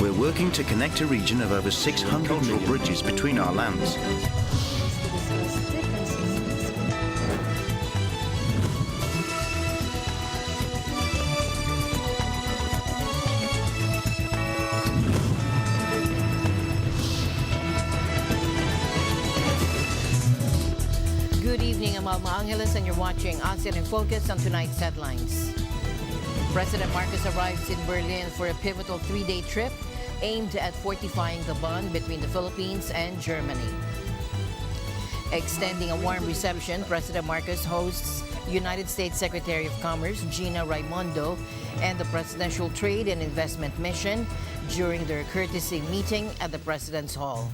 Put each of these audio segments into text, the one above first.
We're working to connect a region of over 600 million bridges between our lands. Good evening, I'm Alma Angeles, and you're watching ASEAN in Focus on tonight's headlines. President Marcos arrives in Berlin for a pivotal three-day trip aimed at fortifying the bond between the Philippines and Germany. Extending a warm reception, President Marcos hosts United States Secretary of Commerce Gina Rimondo and the Presidential Trade and Investment Mission during their courtesy meeting at the President's Hall.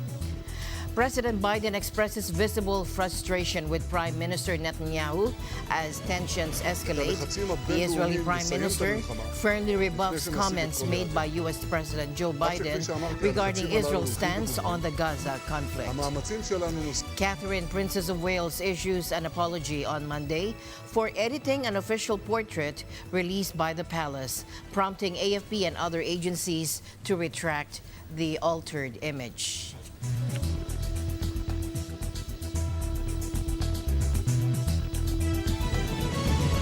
President Biden expresses visible frustration with Prime Minister Netanyahu as tensions escalate. The Israeli Prime Minister firmly rebuffs comments made by U.S. President Joe Biden regarding Israel's stance on the Gaza conflict. Catherine, Princess of Wales, issues an apology on Monday for editing an official portrait released by the palace, prompting AFP and other agencies to retract the altered image.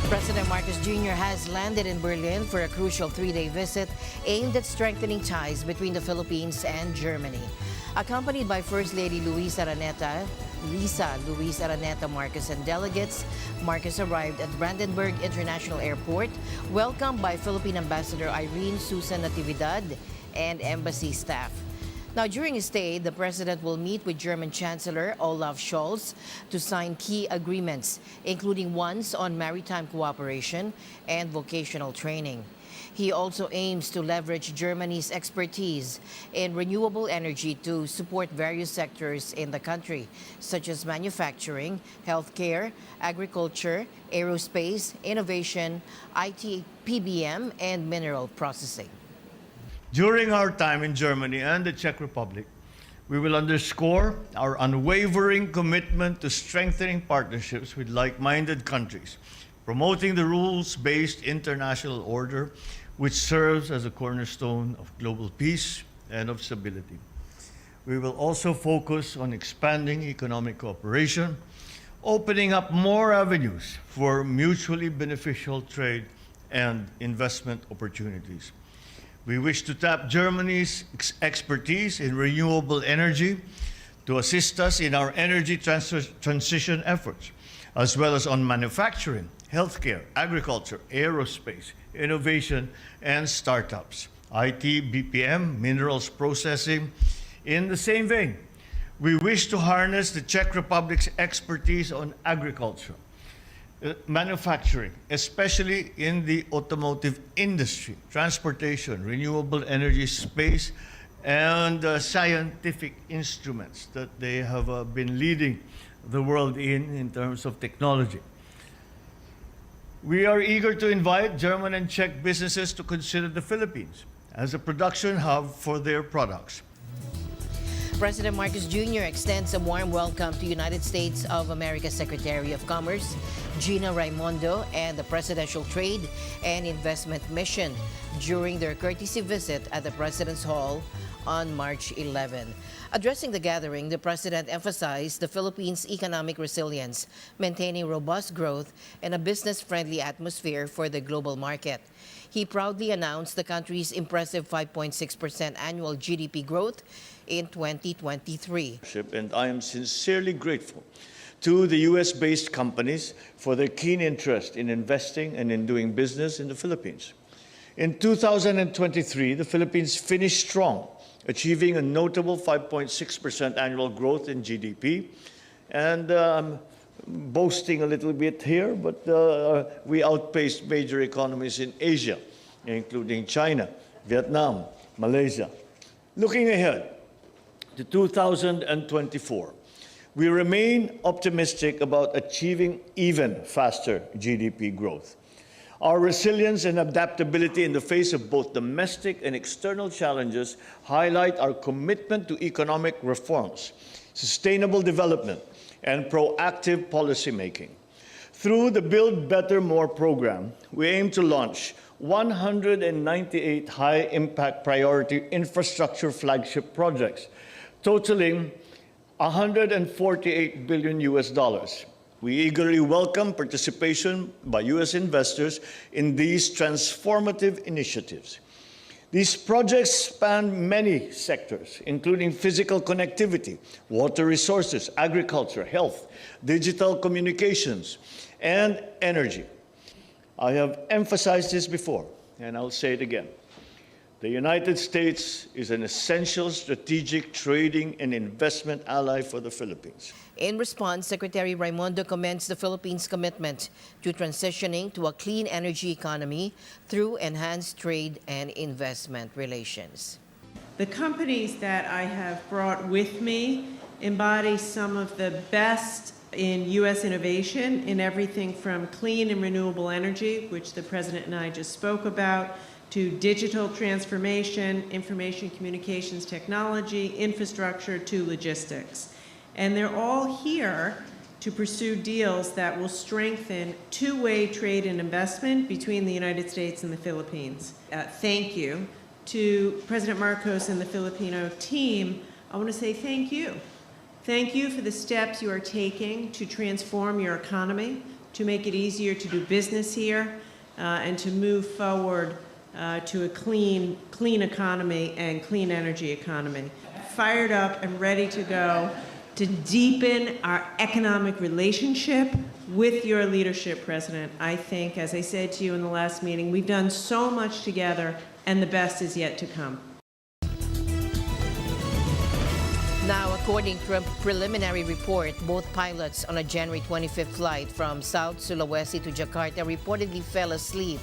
President Marcos Jr. has landed in Berlin for a crucial three-day visit aimed at strengthening ties between the Philippines and Germany. Accompanied by First Lady Luisa Luis Araneta Marcos and delegates, Marcos arrived at Brandenburg International Airport, welcomed by Philippine Ambassador Irene Susan Natividad and embassy staff. Now, during his stay, the president will meet with German Chancellor Olaf Scholz to sign key agreements, including ones on maritime cooperation and vocational training. He also aims to leverage Germany's expertise in renewable energy to support various sectors in the country, such as manufacturing, healthcare, agriculture, aerospace, innovation, IT, PBM, and mineral processing. During our time in Germany and the Czech Republic, we will underscore our unwavering commitment to strengthening partnerships with like-minded countries, promoting the rules-based international order which serves as a cornerstone of global peace and of stability. We will also focus on expanding economic cooperation, opening up more avenues for mutually beneficial trade and investment opportunities. We wish to tap Germany's expertise in renewable energy to assist us in our energy transition efforts, as well as on manufacturing, healthcare, agriculture, aerospace, innovation, and startups, IT, BPM, minerals processing. In the same vein, we wish to harness the Czech Republic's expertise on agriculture, manufacturing, especially in the automotive industry, transportation, renewable energy space, and scientific instruments that they have been leading the world in terms of technology. We are eager to invite German and Czech businesses to consider the Philippines as a production hub for their products. President Marcos Jr. extends a warm welcome to United States of America Secretary of Commerce Gina Rimondo and the Presidential Trade and Investment Mission during their courtesy visit at the President's Hall on March 11. Addressing the gathering, the President emphasized the Philippines' economic resilience, maintaining robust growth and a business-friendly atmosphere for the global market. He proudly announced the country's impressive 5.6% annual GDP growth in 2023. And I am sincerely grateful to the US-based companies for their keen interest in investing and in doing business in the Philippines. In 2023, the Philippines finished strong, achieving a notable 5.6% annual growth in GDP. And I'm boasting a little bit here, but we outpaced major economies in Asia, including China, Vietnam, Malaysia. Looking ahead to 2024, we remain optimistic about achieving even faster GDP growth. Our resilience and adaptability in the face of both domestic and external challenges highlight our commitment to economic reforms, sustainable development, and proactive policymaking. Through the Build Better More program, we aim to launch 198 high-impact priority infrastructure flagship projects, totaling $148 billion US. We eagerly welcome participation by U.S. investors in these transformative initiatives. These projects span many sectors, including physical connectivity, water resources, agriculture, health, digital communications, and energy. I have emphasized this before, and I'll say it again. The United States is an essential strategic trading and investment ally for the Philippines. In response, Secretary Rimondo commends the Philippines' commitment to transitioning to a clean energy economy through enhanced trade and investment relations. The companies that I have brought with me embody some of the best in U.S. innovation in everything from clean and renewable energy, which the President and I just spoke about, to digital transformation, information communications technology, infrastructure, to logistics. And they're all here to pursue deals that will strengthen two-way trade and investment between the United States and the Philippines. Thank you. To President Marcos and the Filipino team, I want to say thank you. Thank you for the steps you are taking to transform your economy, to make it easier to do business here, and to move forward to a clean economy and clean energy economy. Fired up and ready to go to deepen our economic relationship with your leadership, President. I think, as I said to you in the last meeting, we've done so much together, and the best is yet to come. Now, according to a preliminary report, both pilots on a January 25th flight from South Sulawesi to Jakarta reportedly fell asleep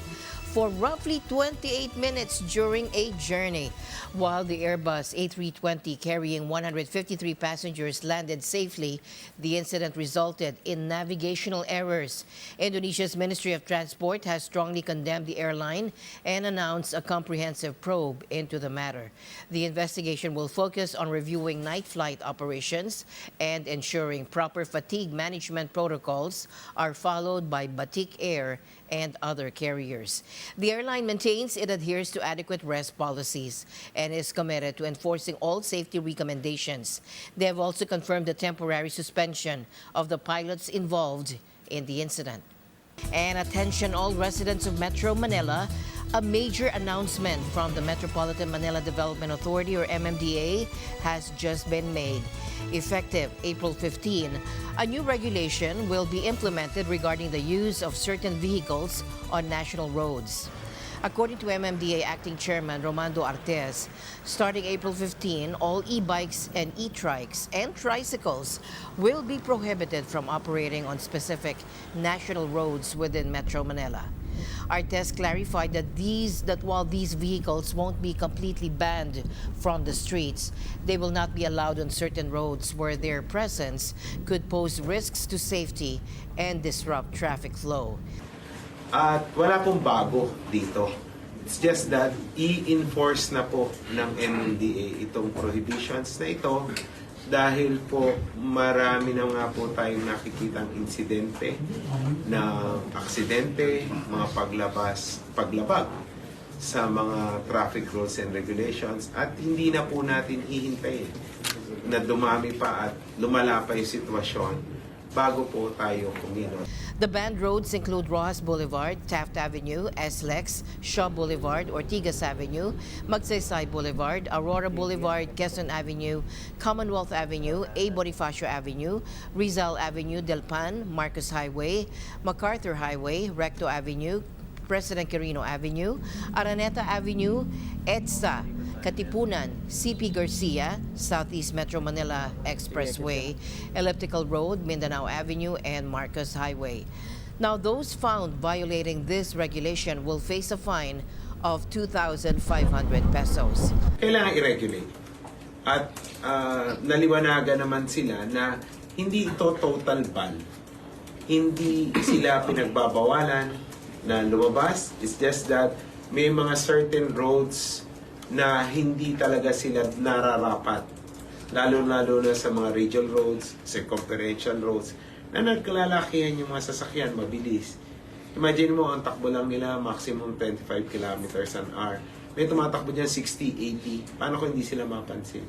for roughly 28 minutes during a journey. While the Airbus A320 carrying 153 passengers landed safely, the incident resulted in navigational errors. Indonesia's Ministry of Transport has strongly condemned the airline and announced a comprehensive probe into the matter. The investigation will focus on reviewing night flight operations and ensuring proper fatigue management protocols are followed by Batik Air and other carriers. The airline maintains it adheres to adequate rest policies and is committed to enforcing all safety recommendations. They have also confirmed the temporary suspension of the pilots involved in the incident. And attention all residents of Metro Manila, a major announcement from the Metropolitan Manila Development Authority, or MMDA, has just been made. Effective April 15, a new regulation will be implemented regarding the use of certain vehicles on national roads. According to MMDA Acting Chairman Rimondo, starting April 15, all e-bikes and e-trikes and tricycles will be prohibited from operating on specific national roads within Metro Manila. Artes clarified that while these vehicles won't be completely banned from the streets, they will not be allowed on certain roads where their presence could pose risks to safety and disrupt traffic flow. At wala pong bago dito. It's just that i-enforce na po ng MMDA itong prohibitions na ito dahil po marami na nga po tayong nakikitang insidente na aksidente, mga paglabag sa mga traffic rules and regulations, at hindi na po natin hihintayin na dumami pa at lumala pa yung sitwasyon bago po tayo kumilos. The banned roads include Rojas Boulevard, Taft Avenue, SLEX, Shaw Boulevard, Ortigas Avenue, Magsaysay Boulevard, Aurora Boulevard, Quezon Avenue, Commonwealth Avenue, A. Bonifacio Avenue, Rizal Avenue, Delpan, Marcos Highway, MacArthur Highway, Recto Avenue, President Quirino Avenue, Araneta Avenue, EDSA, Katipunan, CP Garcia, Southeast Metro Manila Expressway, Elliptical Road, Mindanao Avenue, and Marcos Highway. Now, those found violating this regulation will face a fine of 2,500 pesos. Kailangan i-regulate. At naliwanagan naman sila na hindi ito total ban. Hindi sila pinagbabawalan na lumabas. It's just that may mga certain roads na hindi talaga sila nararapat. Lalo-lalo na sa mga regional roads, circumferential roads, na nagkalalakihan yung mga sasakyan, mabilis. Imagine mo, ang takbo lang nila maximum 25 kilometers an hour. May tumatakbo dyan 60, 80. Paano kung hindi sila mapansin?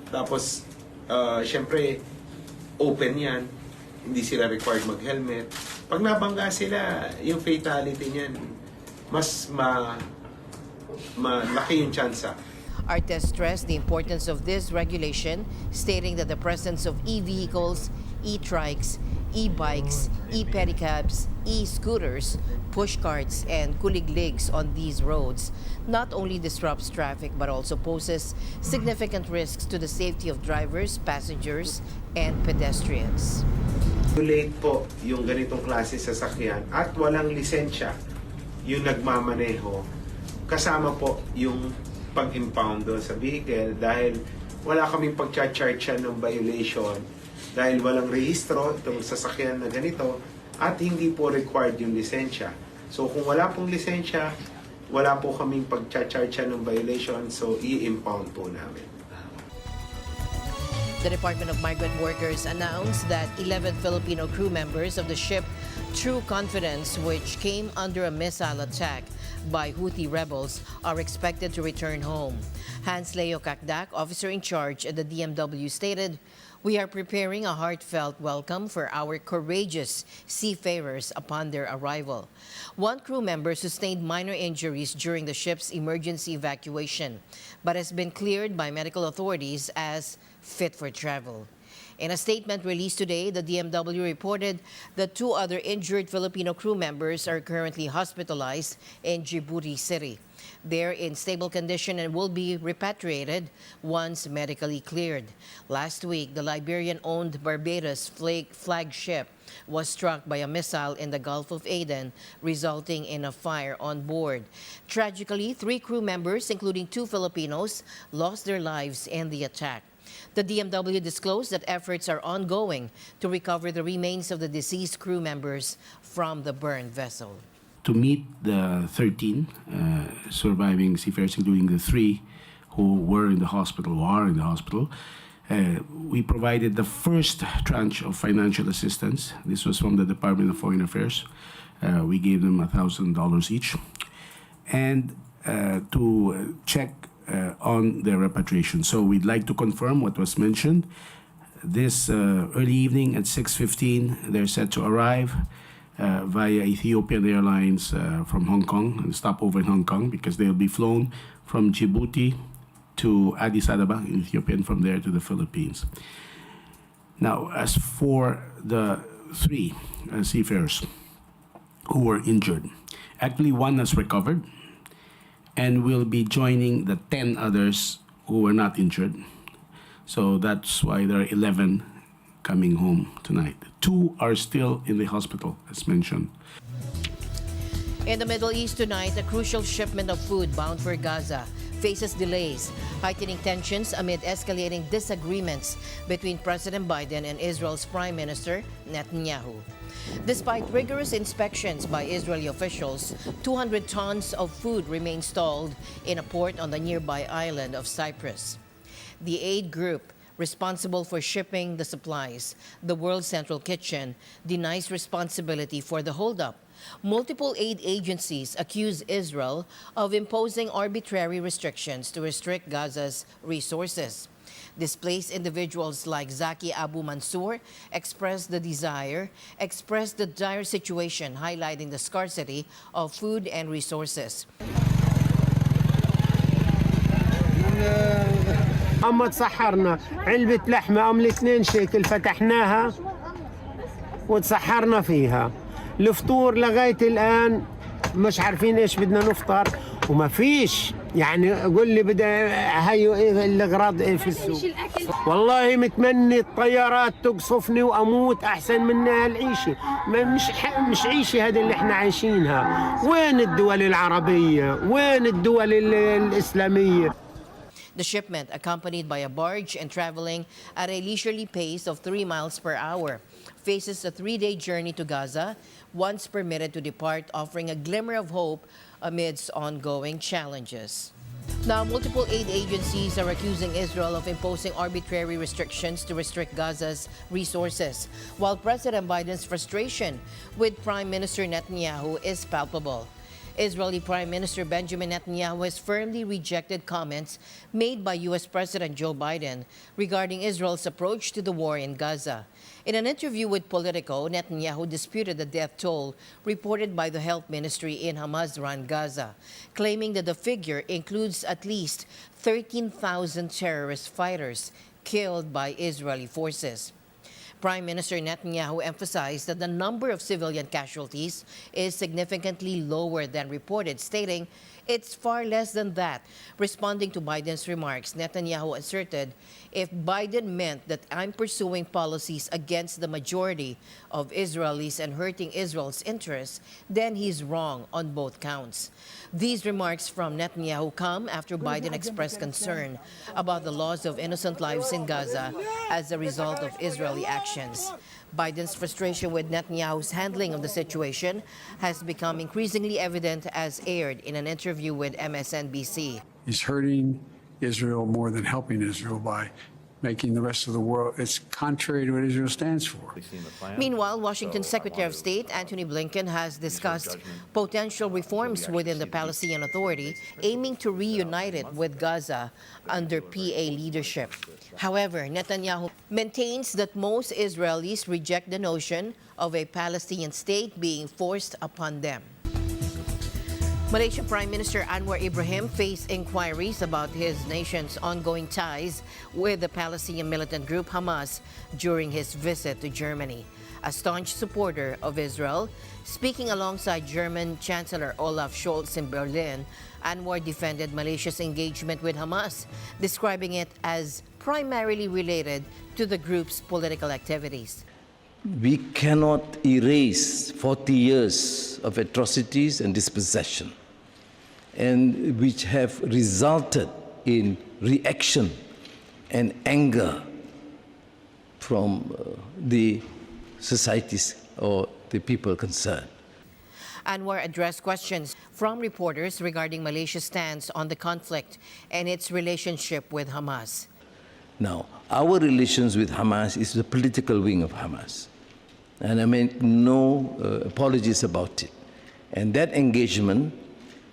Tapos, syempre, open yan. Hindi sila required mag-helmet. Pag nabangga sila, yung fatality niyan, mas malaki yung tsansa. Artes stressed the importance of this regulation, stating that the presence of e-vehicles, e-trikes, e-bikes, e-pedicabs, e-scooters, pushcarts, and kuligligs on these roads not only disrupts traffic but also poses significant risks to the safety of drivers, passengers, and pedestrians. Late po yung ganitong klase sasakyan at walang lisensya yung nagmamaneho, kasama po yung pag-impound doon sa vehicle dahil wala kaming pag-charge ng violation dahil walang rehistro itong sasakyan na ganito at hindi po required yung lisensya. So kung wala pong lisensya, wala po kaming pag-charge ng violation, so i-impound po namin. The Department of Migrant Workers announced that 11 Filipino crew members of the ship True Confidence, which came under a missile attack by Houthi rebels, are expected to return home. Hans Leo Kakdak, officer in charge at the DMW, stated, "We are preparing a heartfelt welcome for our courageous seafarers upon their arrival." One crew member sustained minor injuries during the ship's emergency evacuation, but has been cleared by medical authorities as fit for travel. In a statement released today, the DMW reported that 2 other injured Filipino crew members are currently hospitalized in Djibouti City. They're in stable condition and will be repatriated once medically cleared. Last week, the Liberian-owned Barbados flagship was struck by a missile in the Gulf of Aden, resulting in a fire on board. Tragically, 3 crew members, including 2 Filipinos, lost their lives in the attack. The DMW disclosed that efforts are ongoing to recover the remains of the deceased crew members from the burned vessel. To meet the 13 surviving seafarers, including the 3 who were in the hospital, we provided the first tranche of financial assistance. This was from the Department of Foreign Affairs. We gave them $1,000 each. And to check on their repatriation. So we'd like to confirm what was mentioned. This early evening at 6:15, they're set to arrive via Ethiopian Airlines from Hong Kong and stop over in Hong Kong because they'll be flown from Djibouti to Addis Ababa in Ethiopia and from there to the Philippines. Now, as for the 3 seafarers who were injured, actually 1 has recovered and will be joining the 10 others who were not injured. So that's why there are 11 coming home tonight. 2 are still in the hospital, as mentioned. In the Middle East tonight, a crucial shipment of food bound for Gaza faces delays, heightening tensions amid escalating disagreements between President Biden and Israel's Prime Minister Netanyahu. Despite rigorous inspections by Israeli officials, 200 tons of food remain stalled in a port on the nearby island of Cyprus. The aid group responsible for shipping the supplies, the World Central Kitchen, denies responsibility for the holdup. Multiple aid agencies accuse Israel of imposing arbitrary restrictions to restrict Gaza's resources. Displaced individuals like Zaki Abu Mansour expressed the dire situation, highlighting the scarcity of food and resources. أما تسحرنا علبة لحمة أم 2 شيكل فتحناها وتسحرنا فيها. الفطور لغاية الآن مش عارفين إيش بدنا نفطر وما فيش، يعني قول لي بدأ هيو إيه الأغراض إيه في السوق. والله متمني الطيارات تقصفني وأموت أحسن من هالعيشة. مش عيشة هذه اللي إحنا عايشينها. وين الدول العربية؟ وين الدول الإسلامية؟ The shipment, accompanied by a barge and traveling at a leisurely pace of 3 miles per hour, faces a 3-day journey to Gaza, once permitted to depart, offering a glimmer of hope amidst ongoing challenges. Now, multiple aid agencies are accusing Israel of imposing arbitrary restrictions to restrict Gaza's resources, while President Biden's frustration with Prime Minister Netanyahu is palpable. Israeli Prime Minister Benjamin Netanyahu has firmly rejected comments made by U.S. President Joe Biden regarding Israel's approach to the war in Gaza. In an interview with Politico, Netanyahu disputed the death toll reported by the health ministry in Hamas-run Gaza, claiming that the figure includes at least 13,000 terrorist fighters killed by Israeli forces. Prime Minister Netanyahu emphasized that the number of civilian casualties is significantly lower than reported, stating it's far less than that. Responding to Biden's remarks, Netanyahu asserted, if Biden meant that I'm pursuing policies against the majority of Israelis and hurting Israel's interests, then he's wrong on both counts. These remarks from Netanyahu come after Biden expressed concern about the loss of innocent lives in Gaza as a result of Israeli actions. Biden's frustration with Netanyahu's handling of the situation has become increasingly evident, as aired in an interview with MSNBC. He's hurting Israel more than helping Israel by making the rest of the world, it's contrary to what Israel stands for. Meanwhile, Washington's Secretary of State Antony Blinken has discussed potential reforms within the Palestinian Authority, aiming to reunite it with Gaza under PA leadership. However, Netanyahu maintains that most Israelis reject the notion of a Palestinian state being forced upon them. Malaysian Prime Minister Anwar Ibrahim faced inquiries about his nation's ongoing ties with the Palestinian militant group Hamas during his visit to Germany. A staunch supporter of Israel, speaking alongside German Chancellor Olaf Scholz in Berlin, Anwar defended Malaysia's engagement with Hamas, describing it as primarily related to the group's political activities. We cannot erase 40 years of atrocities and dispossession, and which have resulted in reaction and anger from the societies or the people concerned. Anwar addressed questions from reporters regarding Malaysia's stance on the conflict and its relationship with Hamas. Now, our relations with Hamas is the political wing of Hamas. And I make no apologies about it. And that engagement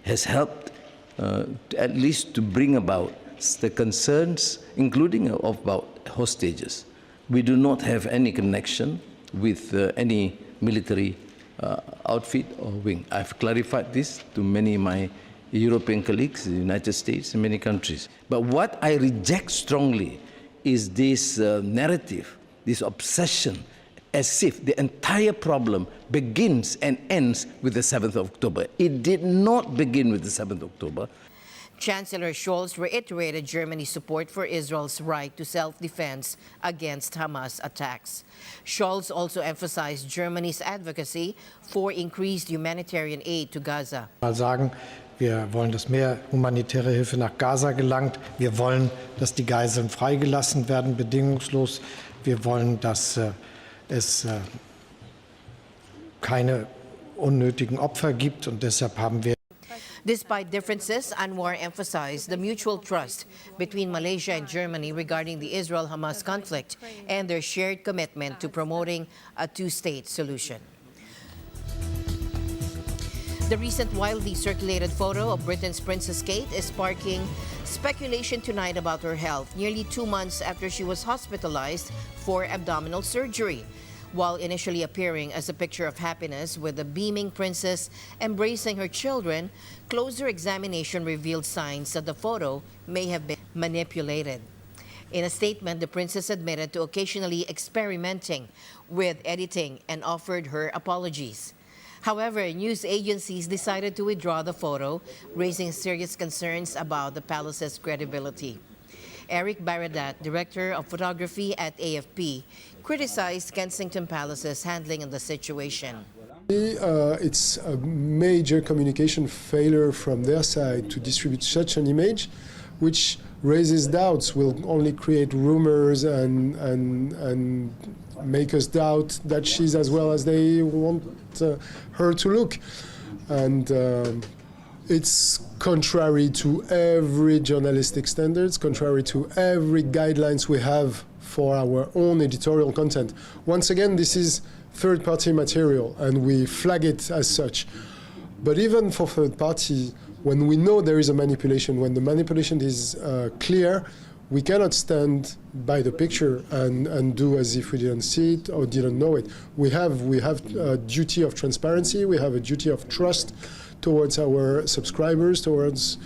has helped at least to bring about the concerns, including about hostages. We do not have any connection with any military outfit or wing. I've clarified this to many of my European colleagues, the United States, and many countries. But what I reject strongly is this narrative, this obsession, as if the entire problem begins and ends with the 7th of October. It did not begin with the 7th of October. Chancellor Scholz reiterated Germany's support for Israel's right to self-defense against Hamas attacks. Scholz also emphasized Germany's advocacy for increased humanitarian aid to Gaza. Mal sagen, wir wollen, dass mehr humanitäre Hilfe nach Gaza gelangt. Wir wollen, dass die Geiseln freigelassen werden, bedingungslos. Wir wollen, dass es keine unnötigen Opfer gibt, und deshalb haben wir. Despite differences, Anwar emphasized the mutual trust between Malaysia and Germany regarding the Israel-Hamas conflict and their shared commitment to promoting a two-state solution. The recent widely circulated photo of Britain's Princess Kate is sparking speculation tonight about her health, nearly 2 months after she was hospitalized for abdominal surgery. While initially appearing as a picture of happiness with the beaming princess embracing her children, closer examination revealed signs that the photo may have been manipulated. In a statement, the princess admitted to occasionally experimenting with editing and offered her apologies. However, news agencies decided to withdraw the photo, raising serious concerns about the palace's credibility. Eric Baradat, director of photography at AFP, criticized Kensington Palace's handling of the situation. It's a major communication failure from their side to distribute such an image, which raises doubts, will only create rumors and make us doubt that she's as well as they want her to look. And It's contrary to every journalistic standards, contrary to every guidelines we have for our own editorial content. Once again, this is third-party material, and we flag it as such. But even for third party, when we know there is a manipulation, when the manipulation is clear, we cannot stand by the picture and do as if we didn't see it or didn't know it. We have a duty of transparency, we have a duty of trust towards our subscribers, towards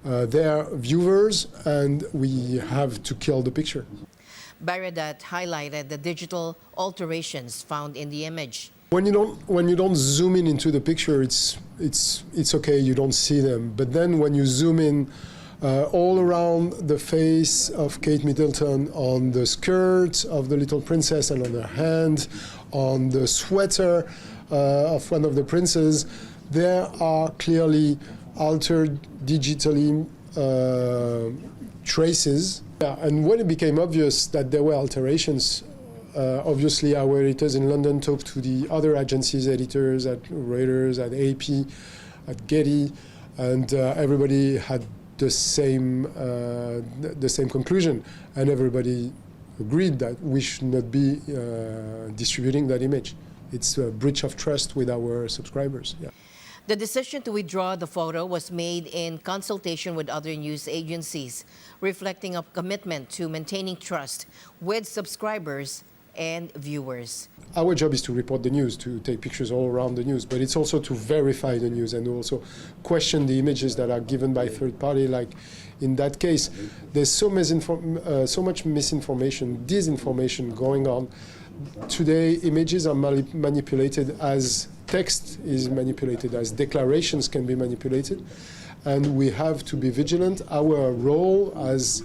their viewers, and we have to kill the picture. Baradat highlighted the digital alterations found in the image. When you don't zoom in into the picture, it's okay, you don't see them. But then when you zoom in all around the face of Kate Middleton, on the skirt of the little princess and on her hand, on the sweater of one of the princes, there are clearly altered digitally traces. And when it became obvious that there were alterations, obviously our editors in London talked to the other agencies' editors at Reuters, at AP, at Getty, and everybody had the same conclusion, and everybody agreed that we should not be distributing that image. It's a breach of trust with our subscribers. Yeah. The decision to withdraw the photo was made in consultation with other news agencies, reflecting a commitment to maintaining trust with subscribers and viewers. Our job is to report the news, to take pictures all around the news, but it's also to verify the news and also question the images that are given by third party. Like in that case, there's so much misinformation, disinformation going on. Today, images are manipulated as text is manipulated, as declarations can be manipulated, and we have to be vigilant. Our role has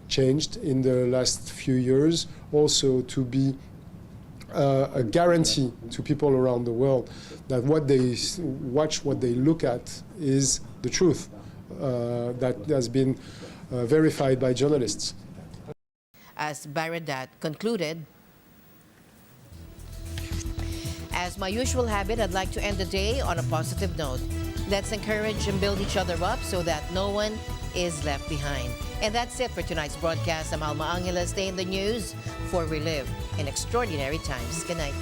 changed in the last few years, also to be a guarantee to people around the world that what they watch, what they look at is the truth that has been verified by journalists. As Baradat concluded, as my usual habit, I'd like to end the day on a positive note. Let's encourage and build each other up so that no one is left behind. And that's it for tonight's broadcast. I'm Alma Angela. Stay in the news for we live in extraordinary times. Good night.